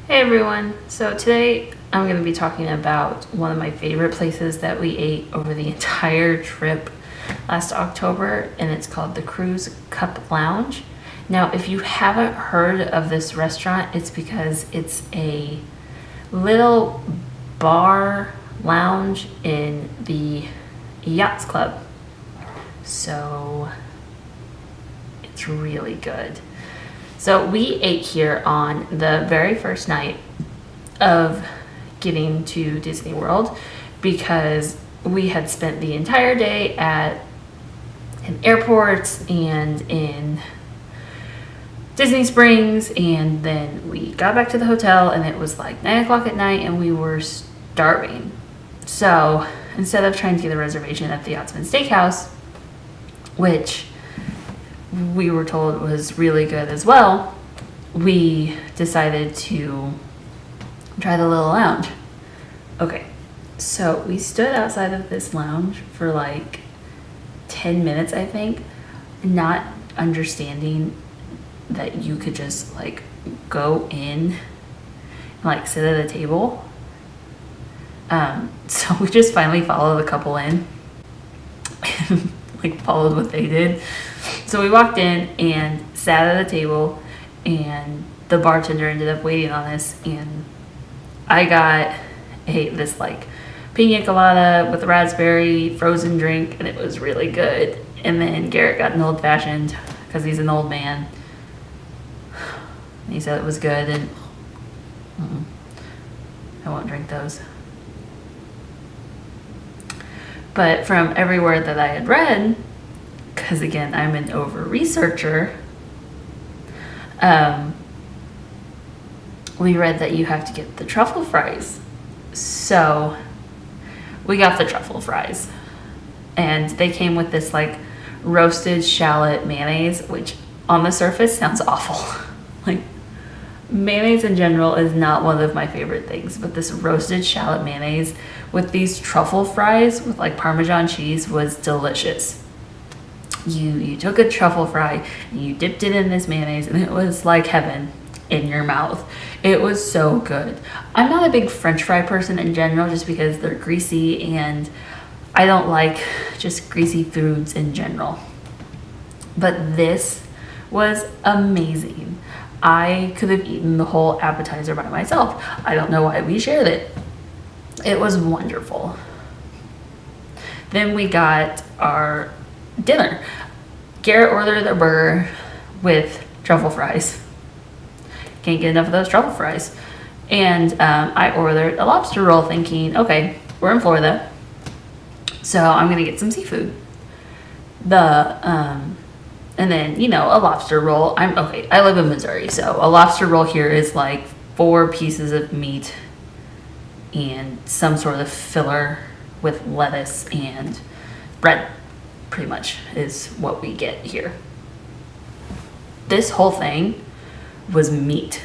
Hey everyone, so today I'm going to be talking about one of my favorite places that we ate over the entire trip last October, and it's called the Cruise Cup Lounge. Now, if you haven't heard of this restaurant, it's because it's a little bar lounge in the Yacht Club. So it's really good. So we ate here on the very first night of getting to Disney World because we had spent the entire day in airports and in Disney Springs, and then we got back to the hotel and it was like 9 o'clock at night and we were starving. So instead of trying to get a reservation at the Yachtsman Steakhouse, which we were told was really good as well, we decided to try the little lounge. Okay, so we stood outside of this lounge for like 10 minutes, I think, not understanding that you could just like go in and like sit at a table. So we just finally followed the couple in and like followed what they did. So we walked in and sat at a table, and the bartender ended up waiting on us, and I got this like pina colada with a raspberry frozen drink, and it was really good. And then Garrett got an old fashioned because he's an old man. He said it was good, and I won't drink those. But from everywhere that I had read, because again, I'm an over-researcher, we read that you have to get the truffle fries. So we got the truffle fries. And they came with this like roasted shallot mayonnaise, which on the surface sounds awful. Like, mayonnaise in general is not one of my favorite things, but this roasted shallot mayonnaise with these truffle fries with like Parmesan cheese was delicious. You took a truffle fry and you dipped it in this mayonnaise, and it was like heaven in your mouth. It was so good. I'm not a big French fry person in general just because they're greasy, and I don't like just greasy foods in general. But this was amazing. I could have eaten the whole appetizer by myself. I don't know why we shared it. It was wonderful. Then we got our dinner. Garrett ordered a burger with truffle fries. Can't get enough of those truffle fries. And I ordered a lobster roll thinking, okay, we're in Florida, so I'm gonna get some seafood. And then, a lobster roll. I live in Missouri, so a lobster roll here is like 4 pieces of meat and some sort of filler with lettuce and bread, pretty much is what we get here. This whole thing was meat.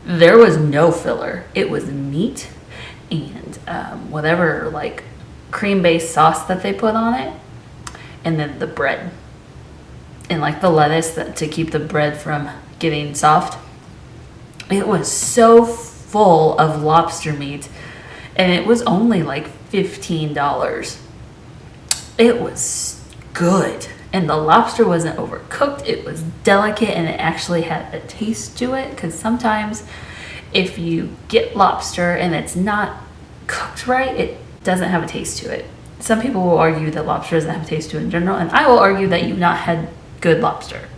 There was no filler. It was meat and whatever like cream-based sauce that they put on it, and then the bread and like the lettuce to keep the bread from getting soft. It was so full of lobster meat, and it was only like $15. It was good, and the lobster wasn't overcooked. It was delicate, and it actually had a taste to it, because sometimes if you get lobster and it's not cooked right, it doesn't have a taste to it. Some people will argue that lobster doesn't have a taste to it in general, and I will argue that you've not had good lobster,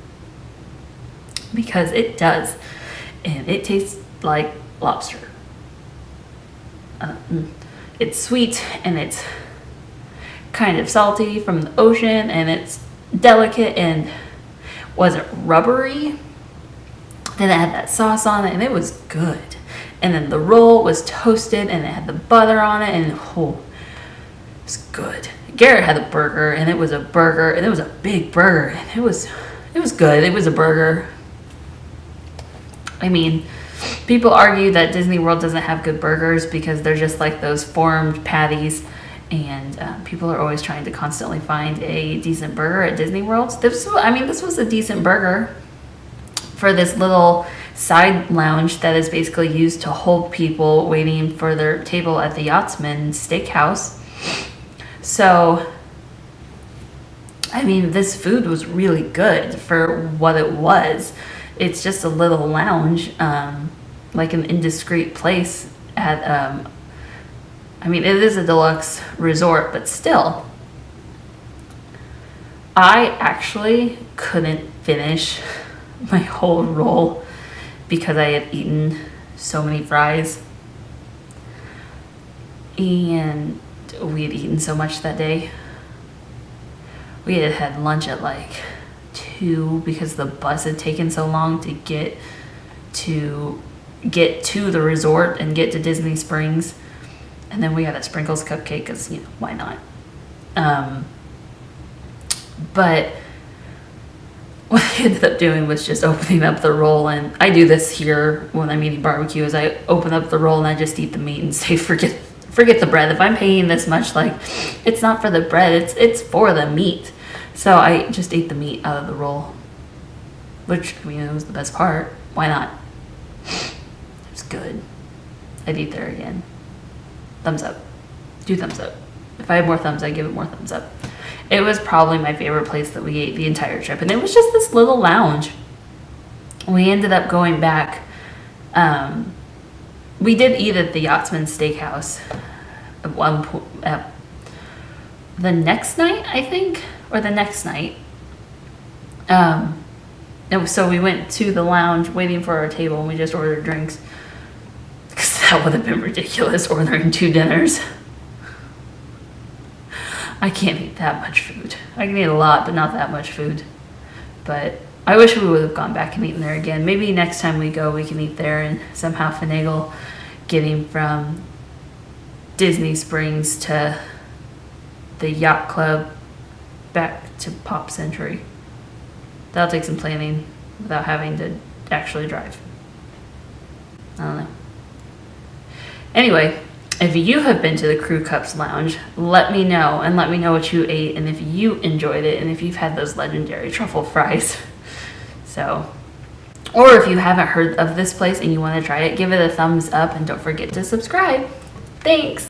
because it does, and it tastes like lobster. It's sweet, and it's kind of salty from the ocean, and it's delicate and wasn't rubbery. Then it had that sauce on it, and it was good. And then the roll was toasted, and it had the butter on it, and it was good. Garrett had a burger, and it was a burger, and it was a big burger, and it was good. It was a burger. I mean, people argue that Disney World doesn't have good burgers because they're just like those formed patties, and people are always trying to constantly find a decent burger at Disney World. This was a decent burger for this little side lounge that is basically used to hold people waiting for their table at the Yachtsman Steakhouse. So, I mean, this food was really good for what it was. It's just a little lounge, like an indiscreet place at, I mean, it is a deluxe resort, but still. I actually couldn't finish my whole roll because I had eaten so many fries. And we had eaten so much that day. We had had lunch at like 2 because the bus had taken so long to get to the resort and get to Disney Springs. And then we had a sprinkles cupcake because, you know, why not? But what I ended up doing was just opening up the roll, and I do this here when I'm eating barbecue, is I open up the roll and I just eat the meat and say forget the bread. If I'm paying this much, like, it's not for the bread, it's for the meat. So I just ate the meat out of the roll, which, I mean, it was the best part. Why not? It was good. I'd eat there again. Thumbs up. 2 thumbs up. If I had more thumbs, I'd give it more thumbs up. It was probably my favorite place that we ate the entire trip, and it was just this little lounge. We ended up going back. We did eat at the Yachtsman Steakhouse at one point, the next night, I think, or the next night. And so we went to the lounge waiting for our table, and we just ordered drinks. Because that would have been ridiculous, ordering 2 dinners. I can't eat that much food. I can eat a lot, but not that much food. But I wish we would have gone back and eaten there again. Maybe next time we go, we can eat there and somehow finagle getting from Disney Springs to the Yacht Club back to Pop Century. That'll take some planning without having to actually drive. I don't know. Anyway, if you have been to the Crew Cups Lounge, let me know, and let me know what you ate and if you enjoyed it and if you've had those legendary truffle fries. So, or if you haven't heard of this place and you want to try it, give it a thumbs up and don't forget to subscribe. Thanks.